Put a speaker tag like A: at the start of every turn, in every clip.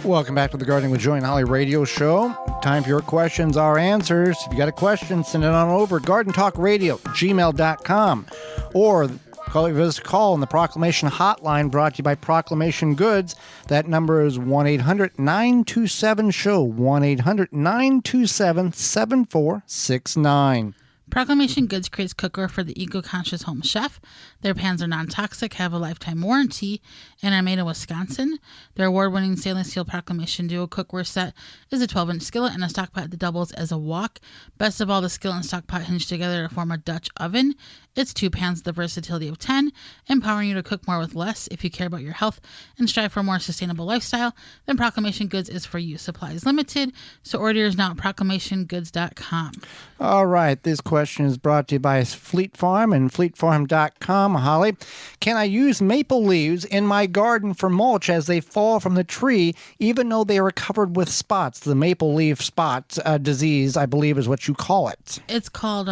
A: Welcome back to the Gardening with Joy and Holly radio show. Time for your questions, our answers. If you got a question, send it on over. GardenTalkRadio@gmail.com, or give us a call on the Proclamation Hotline, brought to you by Proclamation Goods. That number is 1-800-927-SHOW, 1-800-927-7469.
B: Proclamation Goods creates cookware for the eco-conscious home chef. Their pans are non-toxic, have a lifetime warranty, and are made in Wisconsin. Their award-winning stainless steel Proclamation Duo cookware set is a 12-inch skillet and a stock pot that doubles as a wok. Best of all, the skillet and stock pot hinge together to form a Dutch oven. It's 2 pans with the versatility of 10, empowering you to cook more with less. If you care about your health and strive for a more sustainable lifestyle, then Proclamation Goods is for you. Supplies limited, so order yours now at proclamationgoods.com.
A: All right, this question is brought to you by Fleet Farm and fleetfarm.com. Holly, can I use maple leaves in my garden for mulch as they fall from the tree, even though they are covered with spots? The maple leaf spot disease, I believe, is what you call it.
B: It's called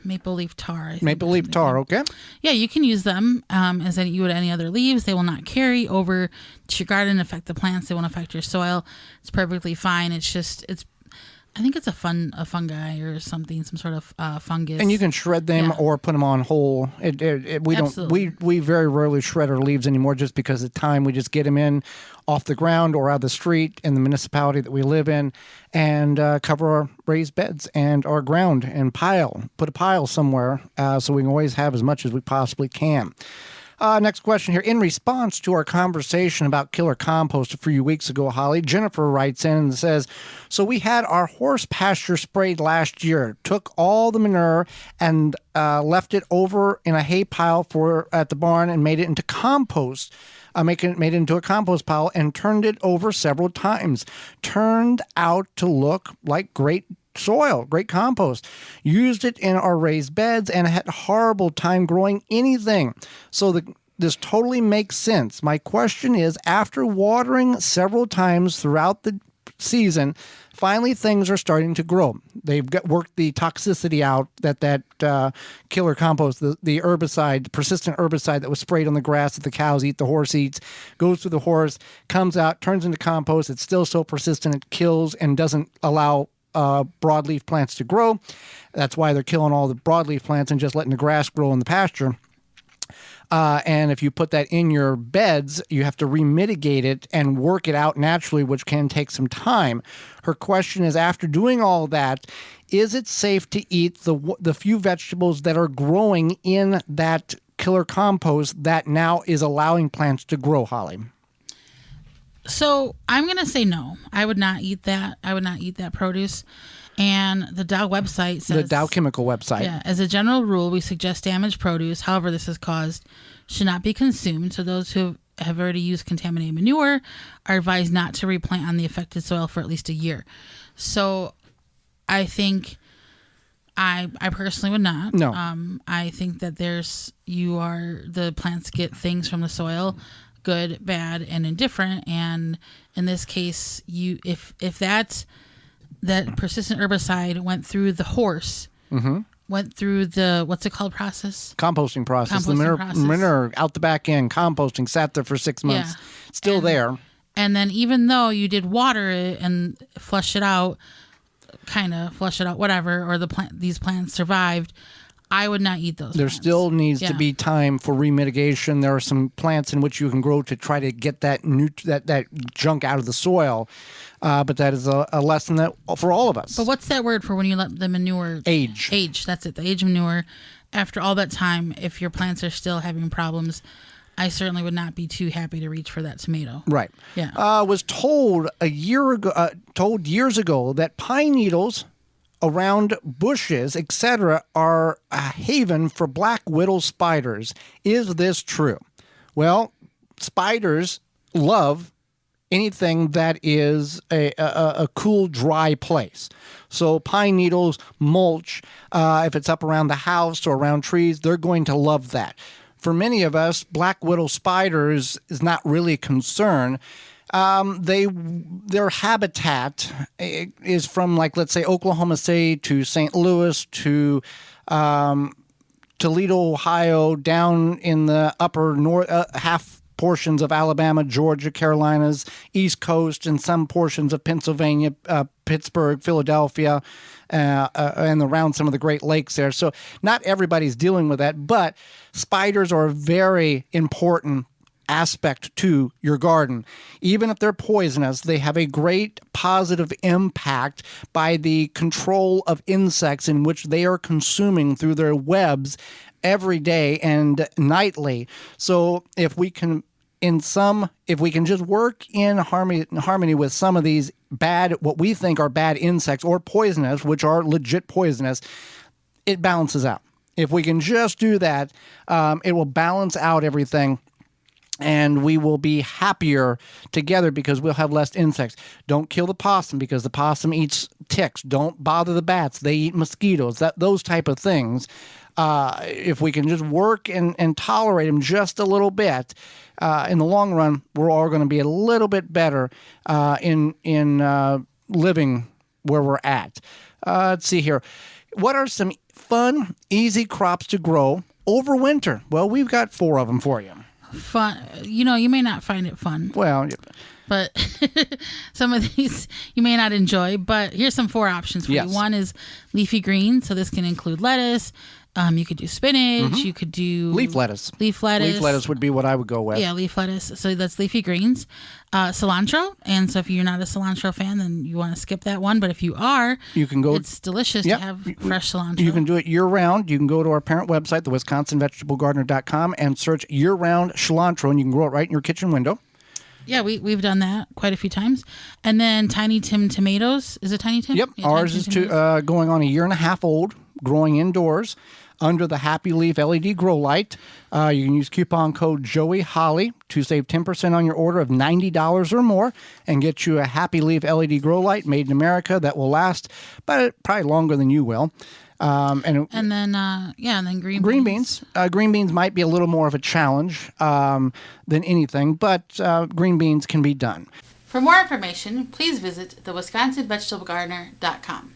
B: maple leaf tar.
A: Maple leaf tar, okay.
B: Yeah, you can use them as you would any other leaves. They will not carry over to your garden, affect the plants. They won't affect your soil. It's perfectly fine. I think it's a fungi or something, some sort of fungus.
A: And you can shred them or put them on whole. We very rarely shred our leaves anymore, just because of time. We just get them in off the ground or out of the street in the municipality that we live in, and cover our raised beds and our ground and put a pile somewhere so we can always have as much as we possibly can. Next question here. In response to our conversation about killer compost a few weeks ago, Holly, Jennifer writes in and says, so we had our horse pasture sprayed last year, took all the manure and left it over in a hay pile at the barn and made it into compost. Made it into a compost pile and turned it over several times. Turned out to look like great soil, great compost. Used it in our raised beds and had a horrible time growing anything. So this totally makes sense. My question is, after watering several times throughout the season, finally things are starting to grow. They've worked the toxicity out that killer compost, the herbicide, the persistent herbicide that was sprayed on the grass that the cows eat, the horse eats, goes through the horse, comes out, turns into compost. It's still so persistent it kills and doesn't allow broadleaf plants to grow. That's why they're killing all the broadleaf plants and just letting the grass grow in the pasture. And if you put that in your beds, you have to remitigate it and work it out naturally, which can take some time. Her question is, after doing all that, is it safe to eat the few vegetables that are growing in that killer compost that now is allowing plants to grow, Holly?
B: So I'm going to say no. I would not eat that. I would not eat that produce. And the Dow website says...
A: The Dow Chemical website.
B: Yeah. As a general rule, we suggest damaged produce, however this is caused, should not be consumed. So those who have already used contaminated manure are advised not to replant on the affected soil for at least a year. So I think I personally would not.
A: No.
B: I think that the plants get things from the soil, good, bad, and indifferent. And in this case, if that persistent herbicide went through the horse, went through the, what's it called, process?
A: Composting process. The manure out the back end, composting, sat there for 6 months. Yeah. Still there.
B: And then even though you did water it and flush it out, whatever, or these plants survived, I would not eat those.
A: There
B: plants.
A: Still needs to be time for remitigation. There are some plants in which you can grow to try to get that junk out of the soil. But that is a lesson that for all of us.
B: But what's that word for when you let the manure
A: age?
B: Age. That's it. The age of manure. After all that time, if your plants are still having problems, I certainly would not be too happy to reach for that tomato.
A: Right.
B: Yeah.
A: Was told years ago that pine needles around bushes, etc., are a haven for black widow spiders. Is this true? Well, spiders love anything that is a cool, dry place. So pine needles, mulch, if it's up around the house or around trees, they're going to love that. For many of us, black widow spiders is not really a concern. Their habitat is from, like, let's say, Oklahoma City to St. Louis to Toledo, Ohio, down in the upper north, portions of Alabama, Georgia, Carolinas, East Coast, and some portions of Pennsylvania, Pittsburgh, Philadelphia, and around some of the Great Lakes there. So not everybody's dealing with that, but spiders are a very important aspect to your garden. Even if they're poisonous, they have a great positive impact by the control of insects in which they are consuming through their webs every day and nightly. So if we can just work in harmony with some of these bad, what we think are bad insects or poisonous, which are legit poisonous, it balances out. If we can just do that, it will balance out everything. And we will be happier together because we'll have less insects. Don't kill the possum because the possum eats ticks. Don't bother the bats. They eat mosquitoes. Those type of things. If we can just work and tolerate them just a little bit, in the long run, we're all going to be a little bit better in living where we're at. Let's see here. What are some fun, easy crops to grow over winter? Well, we've got 4 of them for you.
B: Fun, you may not find it fun.
A: Well,
B: but some of these you may not enjoy. But here's some 4 options for you. One is leafy green, so this can include lettuce. You could do spinach. You could do
A: leaf lettuce.
B: Leaf lettuce.
A: Leaf lettuce would be what I would go with.
B: Yeah, leaf lettuce. So that's leafy greens. Cilantro. And so if you're not a cilantro fan, then you want to skip that one. But if you are,
A: you can go.
B: It's delicious to have fresh cilantro.
A: You can do it year round. You can go to our parent website, the WisconsinVegetableGardener.com, and search year round cilantro, and you can grow it right in your kitchen window.
B: Yeah, we've done that quite a few times. And then Tiny Tim tomatoes. Is it Tiny Tim?
A: Yep.
B: Yeah,
A: ours is going on a year and a half old, growing indoors under the Happy Leaf LED grow light. You can use coupon code Joey Holly to save 10% on your order of $90 or more and get you a Happy Leaf LED grow light made in America that will last probably longer than you will. And then green beans. Green beans might be a little more of a challenge than anything, but green beans can be done.
B: For more information, please visit theWisconsinVegetableGardener.com.